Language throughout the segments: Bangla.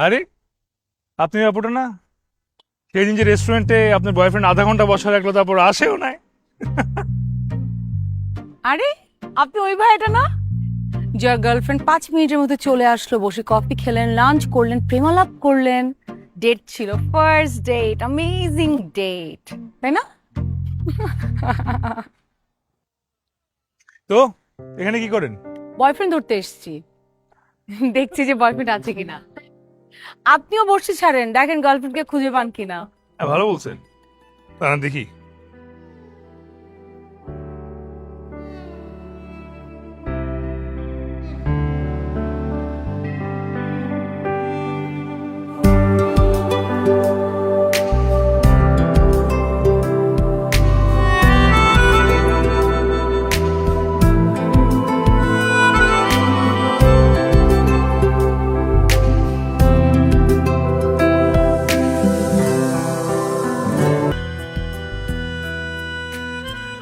আরে আপনি ব্যাপারটা না সেই দিন যে রেস্টুরেন্টে আপনার বয়ফ্রেন্ড আধা ঘন্টা বসা রাখলো তারপর আসেও নাই। আরে আপনি ওই ভাইটা না যার গার্লফ্রেন্ড 5 মিনিটের মধ্যে চলে আসলো, বসে কফি খেলেন, লাঞ্চ করলেন, প্রেমালাপ করলেন, ডেট ছিল, ফার্স্ট ডেট, অ্যামেজিং ডেট, তাই না? তো এখানে কি করেন? বয়ফ্রেন্ড ধরতে এসেছি, দেখছি যে বয়ফ্রেন্ড আছে কিনা। আপনিও বসে ছাড়েন, দেখেন গার্লফ্রেন্ডকে খুঁজে পান কিনা। হ্যাঁ, ভালো বলছেন। দেখি।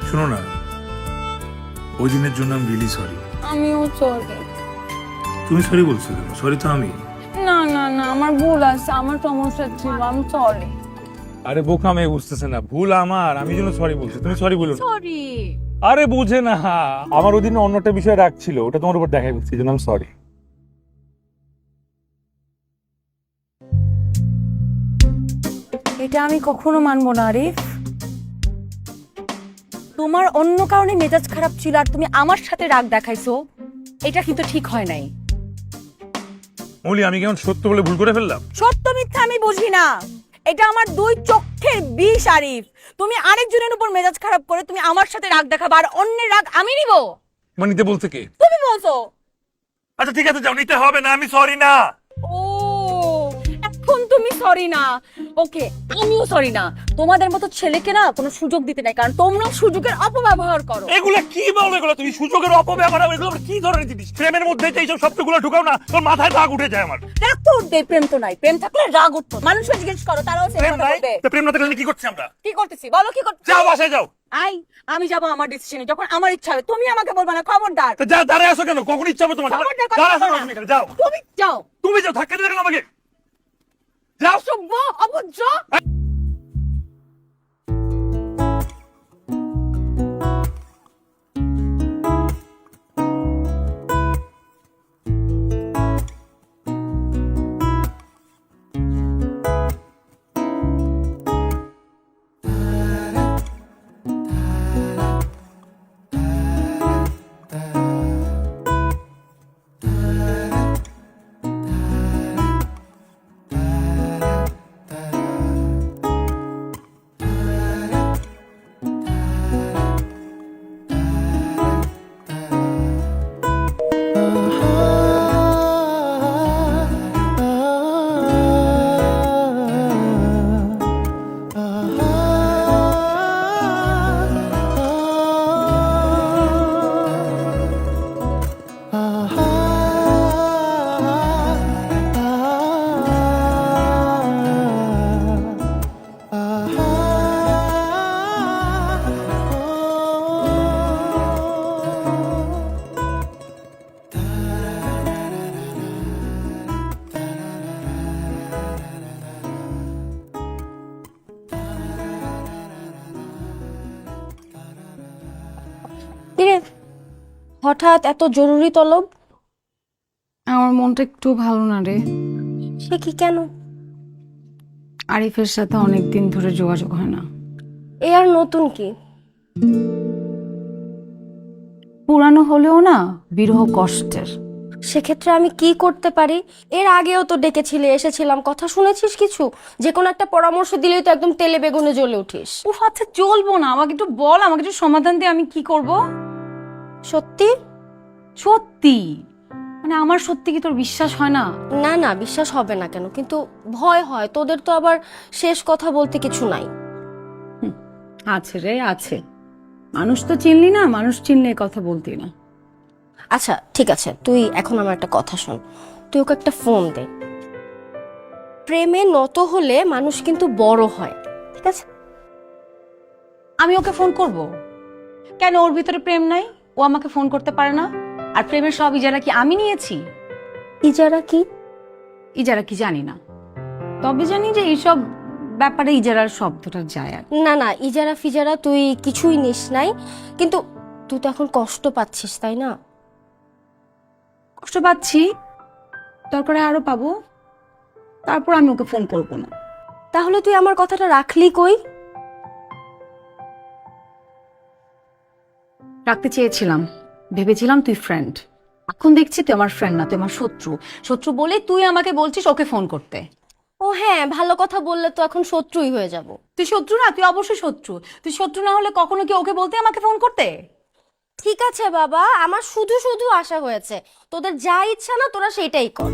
শোনো না, ওই দিনের জন্য আমি রিয়েলি সরি। আমিও সরি। তুমি সরি বলছো কেন? সরি তো আমি। না না না, আমার ভুল আছে, আমার সমস্যা ছিল, আমি সরি। আরে বোকা মেয়ে বুঝতেছে না, ভুল আমার, আমি যেন সরি বলছি, তুমি সরি বলো না। সরি। আরে বুঝে না, আমার ওই দিন অন্য একটা বিষয় রাখছিল, ওটা তোমার উপর দেখাই বলছি, এই জন্য আমি সরি। এটা আমি কখনো মানবো না আরিফ। তোমার অন্য কারণে মেজাজ খারাপ ছিল আর তুমি আমার সাথে রাগ দেখাইছো, এটা কিন্তু ঠিক হয় নাই। মৌলি, আমি কেমন সত্য বলে ভুল করে ফেললাম? সত্য মিথ্যা আমি বুঝি না, এটা আমার দুই চোখের বিষ আরিফ। তুমি আরেকজনের উপর মেজাজ খারাপ করে তুমি আমার সাথে রাগ দেখাবা আর অন্যের রাগ আমি নিব? মানে নিতে বলছে কে? তুমি বলছো। আচ্ছা ঠিক আছে, যাও, নিতে হবে না, আমি সরি না। ও, এখন তুমি সরি না? ওকে, আমিও সরি না। তোমাদের মতো ছেলেকে না কোনো সুযোগ দিতে নাই, কারণ তোমরা সুযোগের অপব্যবহার করো। এগুলা কি বলো? এগুলো তুমি সুযোগের অপব্যবহার, এগুলো কি ধরনের জিনিস? প্রেমের মধ্যে যে এইসব শব্দগুলো ঢুকাও না, তোর মাথায় রাগ উঠে যায় আমার। রাগ তো উঠবে, প্রেম তো নাই। প্রেম থাকলে রাগ উঠতো, মানুষকে জিজ্ঞেস করো, তারাও same প্রেম কথা নাই বলবে। তো প্রেম না থাকলে কি করছি আমরা? কি করতেছি বলো, কি করতেছি? যাও, বাসায় যাও। আই, আমি যাবো আমার ডিসিশনে, যখন আমার ইচ্ছা হবে। তুমি আমাকে বলবা না, খবরদার। তো যা, দাঁড়ায় আসো কেন? কখন ইচ্ছা হবে তোমার? খবরদার কথা দাঁড়ায় আসো বলবা না না। তুমি এখানে, যাও। তুমি যাও। তুমি যাও, ধাক্কা দিয়ে দেখেন আমাকে। যাও। অসভ্য, অভদ্র। কিরে, হঠাৎ এত জরুরি তলব? আমার মনটা একটু ভালো না রে। সে কি, কেন? আরিফের সাথে অনেকদিন ধরে যোগাযোগ হয় না। এ আর নতুন কি? পুরানো হলেও না, বিরহ কষ্টের। সেক্ষেত্রে আমি কি করতে পারি? এর আগেও তো ডেকেছিলে, এসেছিলাম, কথা শুনেছিস কিছু? যে কোনো একটা পরামর্শ দিলেই তো একদম তেলে বেগুনে জ্বলে উঠিস। উফ, আচ্ছা চলবো না, আমাকে একটু বল, আমাকে একটু সমাধান দে, আমি কি করব? সত্যি? সত্যি মানে আমার সত্যি কি তোর বিশ্বাস হয় না? না না, বিশ্বাস হবে না কেন? কিন্তু ভয় হয়, তোদের তো আবার শেষ কথা বলতে কিছু নাই। আছে রে, আছে। মানুষ তো চিনলি না, মানুষ চিনলে এ কথা বলতি না। আচ্ছা ঠিক আছে, তুই এখন আমার একটা কথা শোন, তুই ওকে একটা ফোন দে। প্রেমে নত হলে মানুষ কিন্তু বড় হয়, ঠিক আছে? আমি ওকে ফোন করব কেন? ওর ভিতরে প্রেম নাই, ও আমাকে ফোন করতে পারে না? আর প্রেমের সব ইজারা কি আমি নিয়েছি? ইজারা কি? ইজারা কি জানি না, তবে জানি যে এইসব ব্যাপারে ইজারার শব্দটা যায় আর। না না, ইজারা ফিজারা তুই কিছুই নিস নাই, কিন্তু তুই তো এখন কষ্ট পাচ্ছিস তাই না? কষ্ট পাচ্ছি, দরকারে আরো পাবো, তারপর আমি ওকে ফোন করবো না। তাহলে তুই আমার কথাটা রাখলি কই? রাখতে চেয়েছিলাম, ভেবেছিলাম তুই ফ্রেন্ড, এখন দেখছি তুই আমার ফ্রেন্ড না, তুই আমার শত্রু। শত্রু বলে তুই আমাকে বলছিস ওকে ফোন করতে। ও হ্যাঁ, ভালো কথা বললে তো এখন শত্রুই হয়ে যাব। তুই শত্রু না, তুই অবশ্যই শত্রু। তুই শত্রু না হলে কখনো কি ওকে বলতে আমাকে ফোন করতে? ঠিক আছে বাবা, আমার শুধু শুধু আশা হয়েছে, তোদের যা ইচ্ছা না তোরা সেটাই কর।